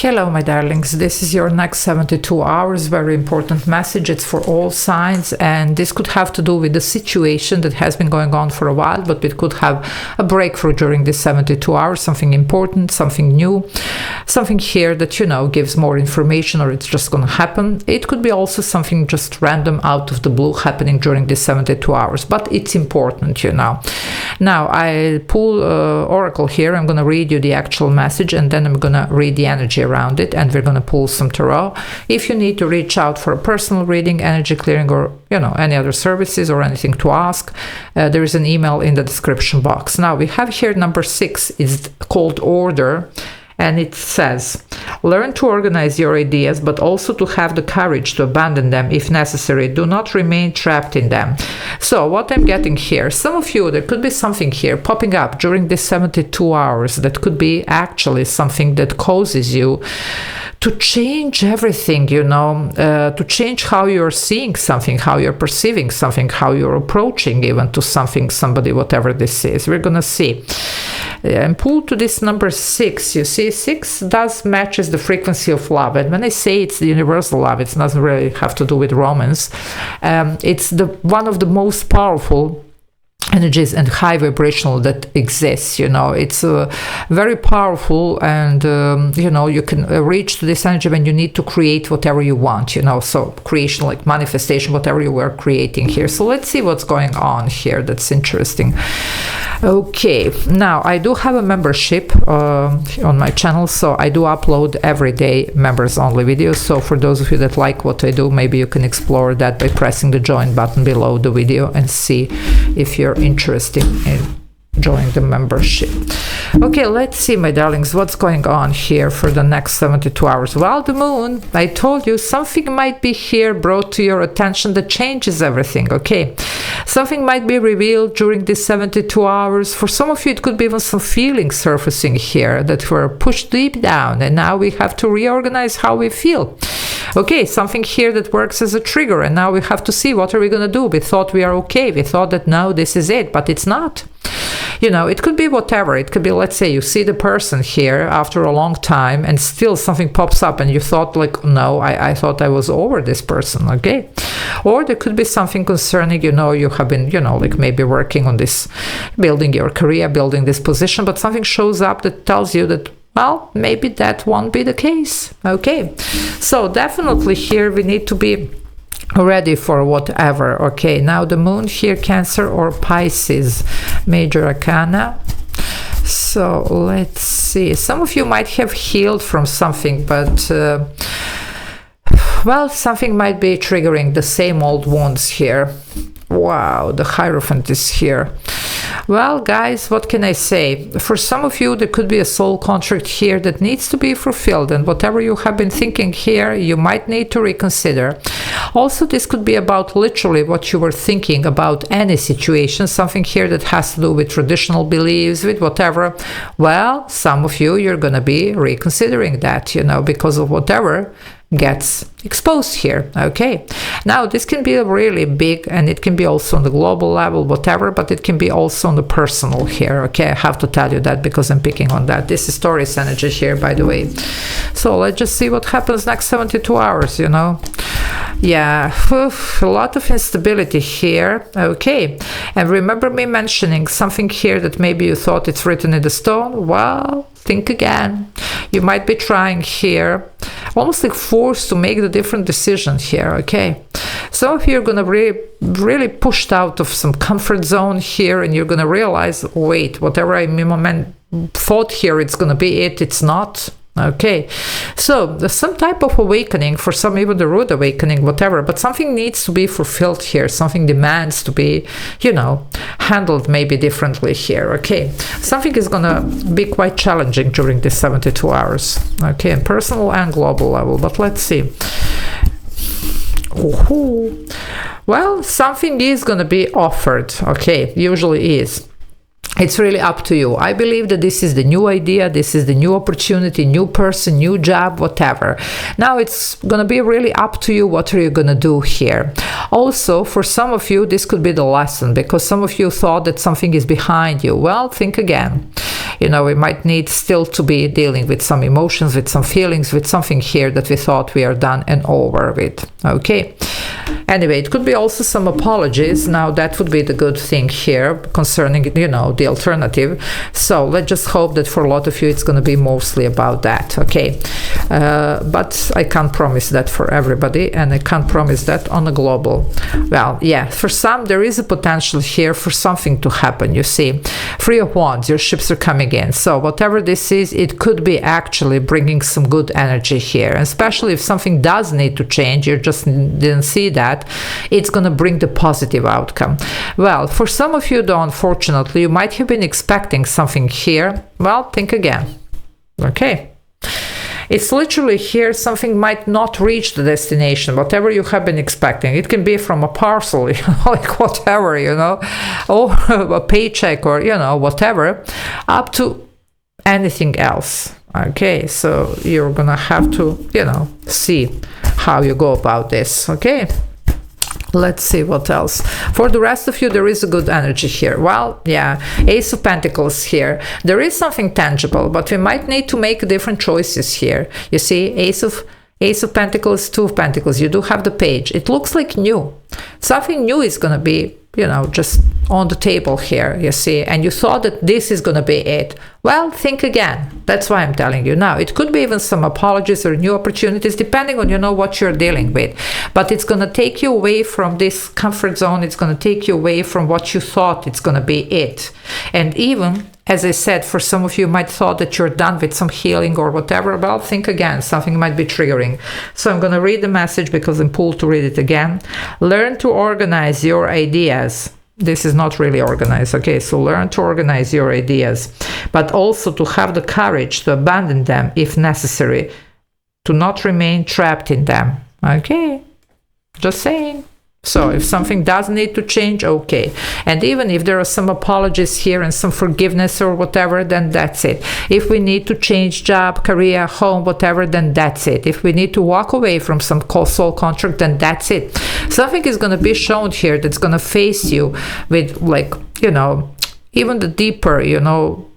Hello, my darlings. This is your next 72 hours. Very important message. It's for all signs, and this could have to do with the situation that has been going on for a while, but it could have a breakthrough during this 72 hours, something important, something new, something here that, gives more information, or it's just going to happen. It could be also something just random out of the blue happening during this 72 hours, but it's important, Now, I pull Oracle here. I'm going to read you the actual message, and then I'm going to read the energy around it, and we're going to pull some tarot. If you need to reach out for a personal reading, energy clearing, or any other services or anything to ask, there is an email in the description box. Now we have here number 6. It's called order, and it says, learn to organize your ideas, but also to have the courage to abandon them if necessary. Do not remain trapped in them. So what I'm getting here, some of you, there could be something here popping up during this 72 hours that could be actually something that causes you to change everything, to change how you're seeing something, how you're perceiving something, how you're approaching even to something, somebody, whatever this is. We're going to see. And pull to this number 6. You see, 6 does matches the frequency of love. And when I say it's the universal love, it doesn't really have to do with romance. It's one of the most powerful energies and high vibrational that exists. It's very powerful, and you can reach to this energy when you need to create whatever you want, so creation, like manifestation, whatever you were creating here. So let's see what's going on here. That's interesting. Okay, now I do have a membership on my channel, so I do upload every day members only videos. So for those of you that like what I do, maybe you can explore that by pressing the join button below the video and see if you're interested in join the membership. Okay, let's see, my darlings, what's going on here for the next 72 hours. Well, the moon, I told you, something might be here brought to your attention that changes everything. Okay, something might be revealed during this 72 hours. For some of you, it could be even some feelings surfacing here that were pushed deep down, and now we have to reorganize how we feel. Okay, something here that works as a trigger, and now we have to see what are we going to do. We thought we are okay. We thought that now this is it, but it's not. It could be whatever. It could be, let's say, you see the person here after a long time and still something pops up and you thought like, no, I thought I was over this person, okay? Or there could be something concerning, you have been, like maybe working on this, building your career, building this position, but something shows up that tells you that, well, maybe that won't be the case, okay? So definitely here we need to be ready for whatever. Okay, now the moon here, Cancer or Pisces, major arcana. So let's see, some of you might have healed from something, but well, something might be triggering the same old wounds here. Wow, the Hierophant is here. Well, guys, what can I say? For some of you, there could be a soul contract here that needs to be fulfilled, and whatever you have been thinking here, you might need to reconsider. Also, this could be about literally what you were thinking about any situation, something here that has to do with traditional beliefs, with whatever. Well, some of you, you're going to be reconsidering that, because of whatever gets exposed here. Okay, now this can be really big, and it can be also on the global level, whatever, but it can be also on the personal here. Okay, I have to tell you that because I'm picking on that. This is Taurus energy here, by the way. So let's just see what happens next 72 hours. Yeah, a lot of instability here. Okay, and remember me mentioning something here that maybe you thought it's written in the stone. Well, think again. You might be trying here, almost like forced to make the different decisions here. Okay, some of you are going to be really pushed out of some comfort zone here, and you're going to realize, wait, whatever I thought here it's going to be it's not. Okay, so there's some type of awakening, for some even the rude awakening, whatever, but something needs to be fulfilled here. Something demands to be, handled maybe differently here. Okay, something is gonna be quite challenging during this 72 hours. Okay, on personal and global level, but let's see. Well, something is gonna be offered. Okay, usually is. It's really up to you. I believe that this is the new idea, this is the new opportunity, new person, new job, whatever. Now it's going to be really up to you. What are you going to do here? Also, for some of you, this could be the lesson, because some of you thought that something is behind you. Well, think again. You know, we might need still to be dealing with some emotions, with some feelings, with something here that we thought we are done and over with. Okay. Anyway, it could be also some apologies. Now that would be the good thing here concerning, you know, the alternative. So let's just hope that for a lot of you it's going to be mostly about that. Okay. But I can't promise that for everybody, and I can't promise that on a global. Well, yeah, for some there is a potential here for something to happen. You see, Three of Wands, your ships are coming in. So whatever this is, it could be actually bringing some good energy here, and especially if something does need to change, you just didn't see that, it's going to bring the positive outcome. Well, for some of you though, unfortunately, you might have been expecting something here. Well, think again. Okay. It's literally here, something might not reach the destination, whatever you have been expecting. It can be from a parcel, you know, like whatever, you know, or a paycheck, or, you know, whatever, up to anything else. Okay, so you're gonna have to, you know, see how you go about this. Okay. Let's see what else. For the rest of you, there is a good energy here. Well, yeah, Ace of Pentacles here. There is something tangible, but we might need to make different choices here. You see, Ace of Pentacles, Two of Pentacles. You do have the Page. It looks like new. Something new is going to be, you know, just on the table here, you see, and you thought that this is going to be it. Well, think again. That's why I'm telling you now. It could be even some apologies or new opportunities, depending on, you know, what you're dealing with. But it's going to take you away from this comfort zone. It's going to take you away from what you thought it's going to be it. And even, as I said, for some of you might thought that you're done with some healing or whatever. Well, think again. Something might be triggering. So I'm going to read the message because I'm pulled to read it again. Learn to organize your ideas. This is not really organized. Okay, so learn to organize your ideas, but also to have the courage to abandon them if necessary, to not remain trapped in them. Okay, just saying. So if something does need to change, okay. And even if there are some apologies here and some forgiveness or whatever, then that's it. If we need to change job, career, home, whatever, then that's it. If we need to walk away from some soul contract, then that's it. Something is going to be shown here that's going to face you with, like, you know, even the deeper, you know,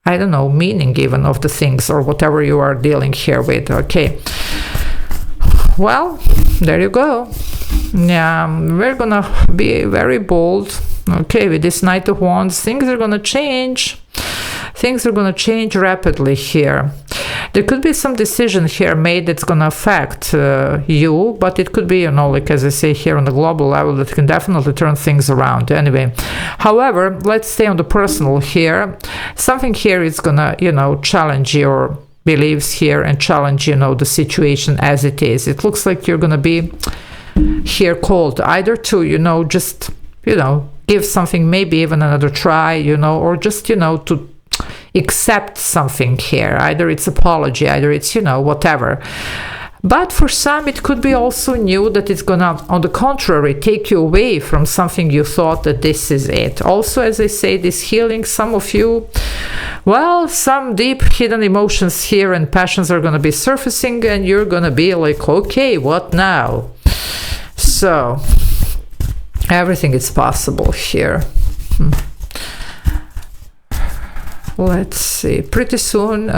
I don't know, meaning even of the things or whatever you are dealing here with. Okay. Well, there you go. Yeah, we're gonna be very bold. Okay, with this Knight of Wands, things are gonna change. Things are gonna change rapidly here. There could be some decision here made that's gonna affect you, but it could be, you know, like as I say here on the global level, that can definitely turn things around. Anyway, however, let's stay on the personal here. Something here is gonna, you know, challenge your beliefs here and challenge, you know, the situation as it is. It looks like you're gonna be here called either to, you know, just, you know, give something, maybe even another try, you know, or just, you know, to accept something here. Either it's apology, either it's, you know, whatever. But for some, it could be also new, that it's gonna, on the contrary, take you away from something you thought that this is it. Also, as I say, this healing, some of you, well, some deep hidden emotions here and passions are gonna be surfacing, and you're gonna be like, okay, what now? So, everything is possible here. Let's see. Pretty soon,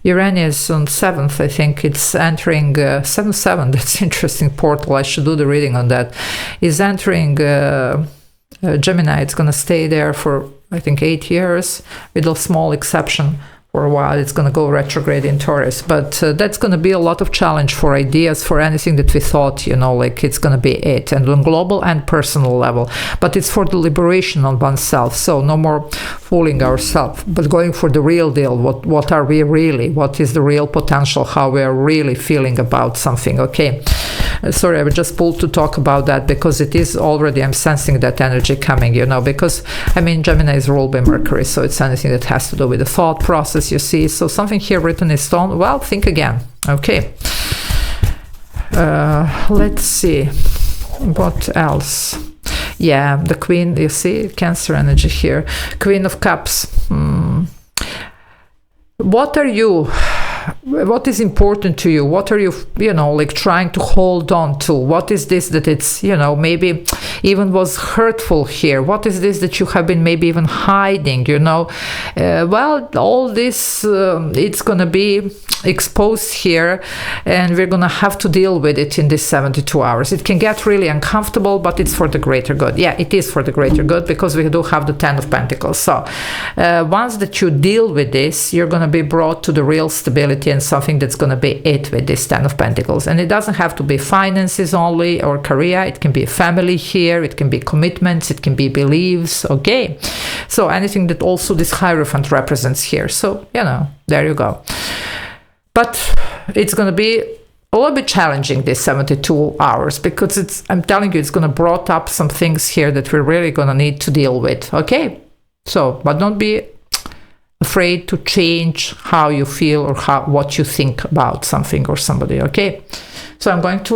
Uranus on 7th, I think it's entering 7-7. That's interesting portal. I should do the reading on that. Is entering Gemini. It's going to stay there for, I think, 8 years, with a small exception. For a while, it's going to go retrograde in Taurus, but that's going to be a lot of challenge for ideas, for anything that we thought, you know, like it's going to be it, and on global and personal level. But it's for the liberation of oneself. So no more fooling ourselves, but going for the real deal. What are we really? What is the real potential? How we are really feeling about something? Okay. Sorry, I was just pulled to talk about that because it is already, I'm sensing that energy coming, you know, because, I mean, Gemini is ruled by Mercury, so it's anything that has to do with the thought process, you see. So something here written in stone, well, think again. Okay. Let's see. What else? Yeah, the Queen, you see, Cancer energy here. Queen of Cups. What is important to you? What are you, like trying to hold on to? What is this that it's, maybe even was hurtful here? What is this that you have been maybe even hiding, well, all this, it's going to be exposed here, and we're going to have to deal with it in this 72 hours. It can get really uncomfortable, but it's for the greater good. Yeah, it is for the greater good, because we do have the 10 of Pentacles. So once that you deal with this, you're going to be brought to the real stability and something that's going to be it with this 10 of Pentacles. And it doesn't have to be finances only or career. It can be family here. It can be commitments. It can be beliefs. Okay. So anything that also this Hierophant represents here. So, there you go. But it's going to be a little bit challenging, this 72 hours, because I'm telling you, it's going to brought up some things here that we're really going to need to deal with. Okay. So, but don't be afraid to change how you feel or what you think about something or somebody. Okay. So I'm going to